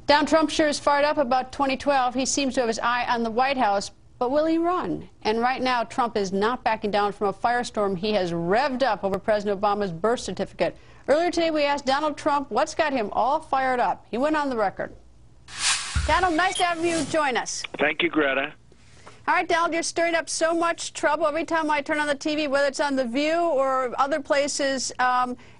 Donald Trump sure is fired up about 2012. He seems to have his eye on the White House, but will he run? And right now, Trump is not backing down from a firestorm he has revved up over President Obama's birth certificate. Earlier today, we asked Donald Trump what's got him all fired up. He went on the record. Donald, nice to have you join us. Thank you, Greta. All right, Donald, you're stirring up so much trouble. Every time I turn on the TV, whether it's on The View or other places,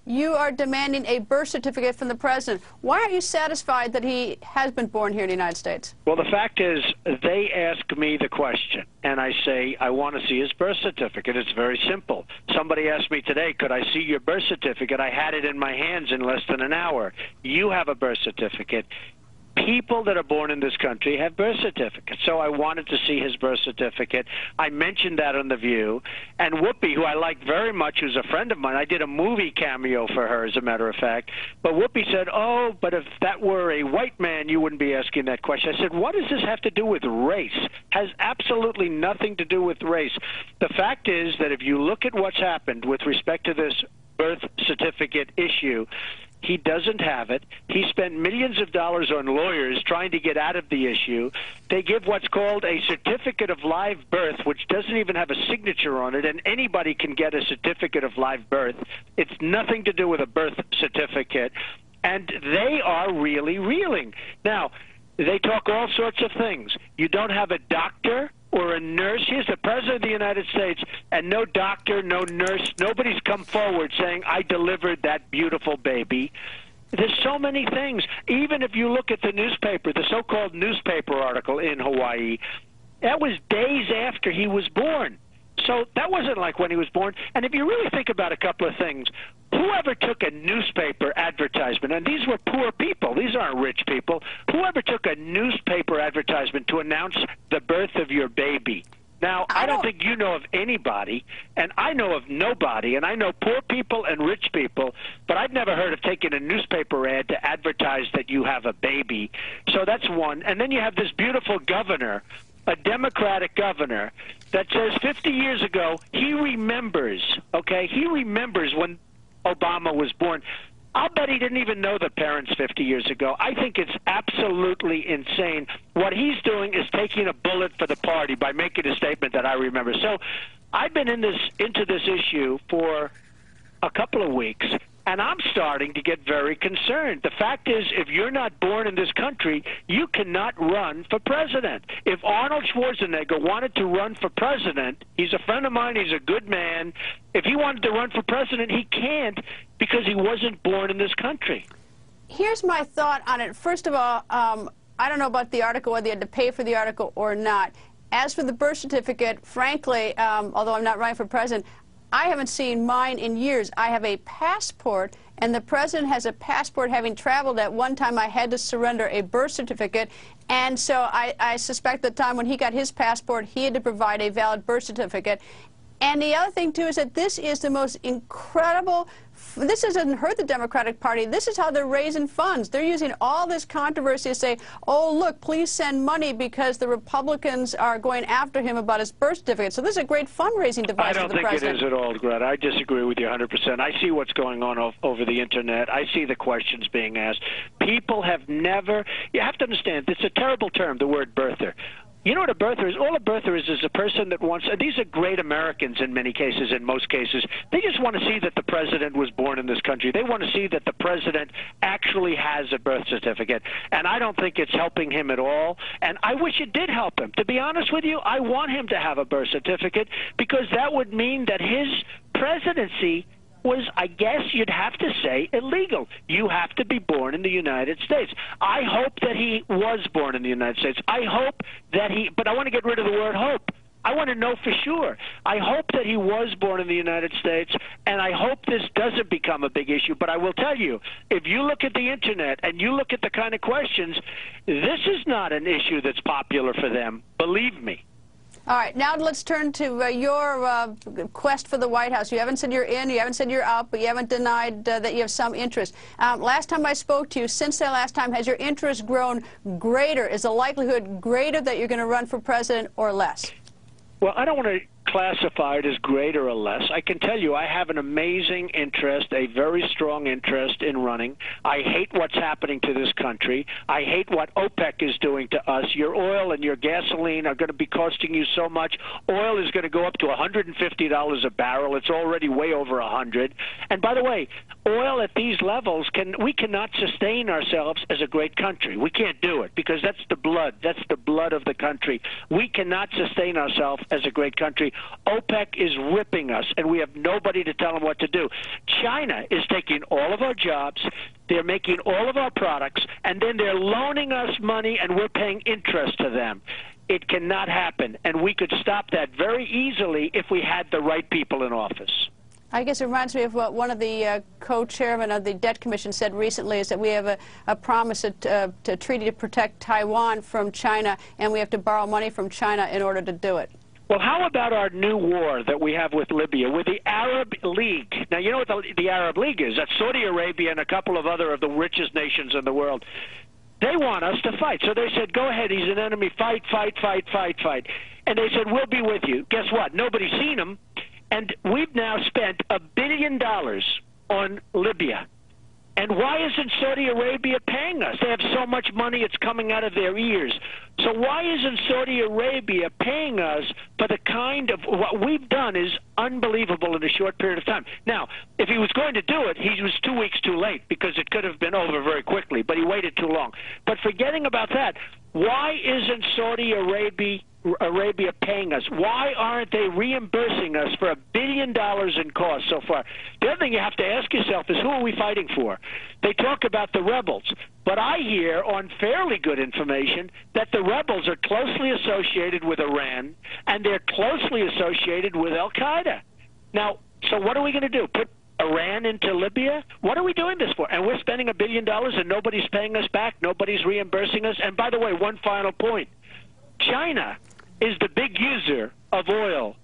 you are demanding a birth certificate from the president. Why aren't you satisfied that he has been born here in the United States? Well, the fact is, they ask me the question, and I say, I want to see his birth certificate. It's very simple. Somebody asked me today, could I see your birth certificate? I had it in my hands in less than an hour. You have a birth certificate. People that are born in this country have birth certificates. So I wanted to see his birth certificate. I mentioned that on The View. And Whoopi, who I like very much, who's a friend of mine, I did a movie cameo for her, as a matter of fact. But Whoopi said, oh, but if that were a white man, you wouldn't be asking that question. I said, what does this have to do with race? Has absolutely nothing to do with race. The fact is that if you look at what's happened with respect to this birth certificate issue, he doesn't have it. He spent millions of dollars on lawyers trying to get out of the issue. They give what's called a certificate of live birth, which doesn't even have a signature on it, and anybody can get a certificate of live birth. It's nothing to do with a birth certificate, and they are really reeling. Now, they talk all sorts of things. You don't have a doctor or a nurse. Here's the President of the United States, and no doctor, no nurse, nobody's come forward saying, I delivered that beautiful baby. There's so many things. Even if you look at the newspaper, the so-called newspaper article in Hawaii, that was days after he was born. So that wasn't like when he was born. And if you really think about a couple of things, whoever took a newspaper advertisement, and these were poor people, these aren't rich people, whoever took a newspaper advertisement to announce the birth of your baby. Now, I don't think you know of anybody, and I know of nobody, and I know poor people and rich people, but I've never heard of taking a newspaper ad to advertise that you have a baby. So that's one. And then you have this beautiful governor, a Democratic governor, that says 50 years ago, he remembers, okay, he remembers when Obama was born. I'll bet he didn't even know the parents 50 years ago. I think it's absolutely insane. What he's doing is taking a bullet for the party by making a statement that I remember. So I've been into this issue for a couple of weeks, and I'm starting to get very concerned. The fact is, if you're not born in this country, you cannot run for president. If Arnold Schwarzenegger wanted to run for president, he's a friend of mine, he's a good man. If he wanted to run for president, he can't because he wasn't born in this country. Here's my thought on it. First of all, I don't know about the article, whether you had to pay for the article or not. As for the birth certificate, frankly, although I'm not running for president, I haven't seen mine in years. I have a passport, and the president has a passport. Having traveled at one time, I had to surrender a birth certificate, and so I suspect the time when he got his passport, he had to provide a valid birth certificate. And the other thing, too, is that this is the most incredible, this doesn't hurt the Democratic Party. This is how they're raising funds. They're using all this controversy to say, oh, look, please send money because the Republicans are going after him about his birth certificate. So this is a great fundraising device for the president. I don't think it is at all, Greta. I disagree with you 100%. I see what's going on over the Internet. I see the questions being asked. People have never, you have to understand, it's a terrible term, the word birther. You know what a birther is? All a birther is a person that wants, and these are great Americans in many cases, in most cases, they just want to see that the president was born in this country. They want to see that the president actually has a birth certificate. And I don't think it's helping him at all. And I wish it did help him. To be honest with you, I want him to have a birth certificate because that would mean that his presidency was, I guess you'd have to say, illegal. You have to be born in the United States. I hope that he was born in the United States. I hope that he, but I want to get rid of the word hope. I want to know for sure. I hope that he was born in the United States, and I hope this doesn't become a big issue. But I will tell you, if you look at the Internet and you look at the kind of questions, this is not an issue that's popular for them. Believe me. All right, now let's turn to your quest for the White House. You haven't said you're in, you haven't said you're out, but you haven't denied that you have some interest. Last time I spoke to you, since that last time, has your interest grown greater? Is the likelihood greater that you're going to run for president or less? Well, I don't want to classify it as greater or less. I can tell you I have an amazing interest, a very strong interest in running. I hate what's happening to this country. I hate what OPEC is doing to us. Your oil and your gasoline are going to be costing you so much. Oil is going to go up to $150 a barrel. It's already way over 100. And by the way, oil at these levels, we cannot sustain ourselves as a great country. We can't do it because that's the blood. That's the blood of the country. We cannot sustain ourselves as a great country. OPEC is ripping us, and we have nobody to tell them what to do. China is taking all of our jobs. They're making all of our products, and then they're loaning us money, and we're paying interest to them. It cannot happen, and we could stop that very easily if we had the right people in office. I guess it reminds me of what one of the co-chairmen of the Debt Commission said recently, is that we have a promise, a treaty to protect Taiwan from China, and we have to borrow money from China in order to do it. Well, how about our new war that we have with Libya, with the Arab League? Now, you know what the Arab League is? That's Saudi Arabia and a couple of other of the richest nations in the world. They want us to fight. So they said, go ahead, he's an enemy, fight, fight, fight, fight, fight. And they said, we'll be with you. Guess what? Nobody's seen them. And we've now spent $1 billion on Libya. And why isn't Saudi Arabia paying us? They have so much money, it's coming out of their ears. So why isn't Saudi Arabia paying us for the kind of what we've done is unbelievable in a short period of time. Now, if he was going to do it, he was 2 weeks too late because it could have been over very quickly, but he waited too long. But forgetting about that, why isn't Saudi Arabia paying us? Why aren't they reimbursing us for $1 billion in costs so far? The other thing you have to ask yourself is, who are we fighting for? They talk about the rebels, but I hear on fairly good information that the rebels are closely associated with Iran and they're closely associated with Al-Qaeda. Now, so what are we going to do? Put Iran into Libya? What are we doing this for? And we're spending $1 billion and nobody's paying us back. Nobody's reimbursing us. And by the way, one final point. China is the big user of oil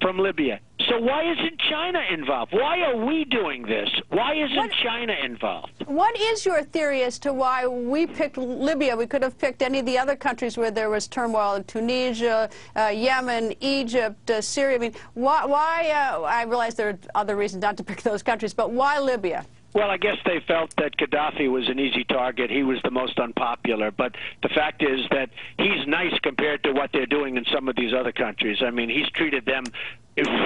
from Libya. So why isn't China involved? Why are we doing this? Why isn't China involved? What is your theory as to why we picked Libya? We could have picked any of the other countries where there was turmoil, Tunisia, Yemen, Egypt, Syria. I mean, why I realize there are other reasons not to pick those countries, but why Libya? Well, I guess they felt that Gaddafi was an easy target. He was the most unpopular. But the fact is that he's nice compared to what they're doing in some of these other countries. I mean, he's treated them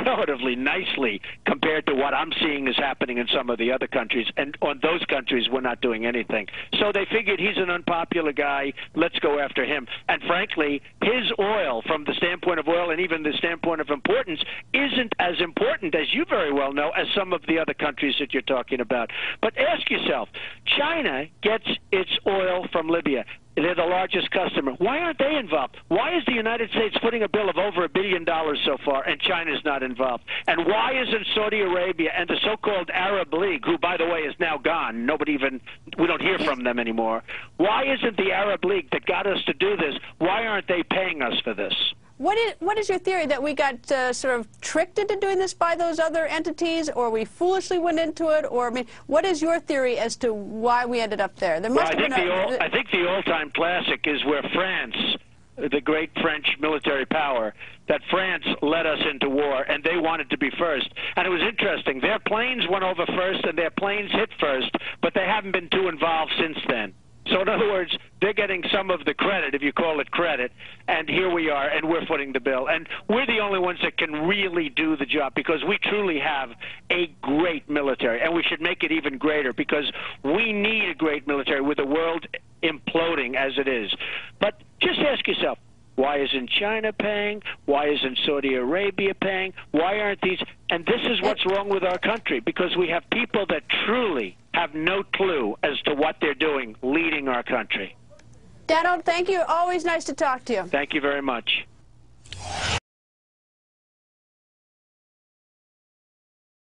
relatively nicely compared to what I'm seeing is happening in some of the other countries. And on those countries, we're not doing anything. So they figured he's an unpopular guy. Let's go after him. And frankly, his oil, from the standpoint of oil and even the standpoint of importance, isn't as important, as you very well know, as some of the other countries that you're talking about. But ask yourself, China gets its oil from Libya. They're the largest customer. Why aren't they involved? Why is the United States footing a bill of over $1 billion so far, and China's not involved? And why isn't Saudi Arabia and the so-called Arab League, who, by the way, is now gone, we don't hear from them anymore, why isn't the Arab League that got us to do this, why aren't they paying us for this? What is your theory, that we got sort of tricked into doing this by those other entities, or we foolishly went into it, or I mean, what is your theory as to why we ended up there? There must have been I think the all-time classic is where France, the great French military power, that France led us into war, and they wanted to be first. And it was interesting. Their planes went over first, and their planes hit first, but they haven't been too involved since then. So in other words, they're getting some of the credit, if you call it credit, and here we are, and we're footing the bill. And we're the only ones that can really do the job because we truly have a great military, and we should make it even greater because we need a great military with the world imploding as it is. But just ask yourself, why isn't China paying? Why isn't Saudi Arabia paying? Why aren't these? And this is what's wrong with our country, because we have people that truly have no clue as to what they're doing leading our country. Dano, thank you. Always nice to talk to you. Thank you very much.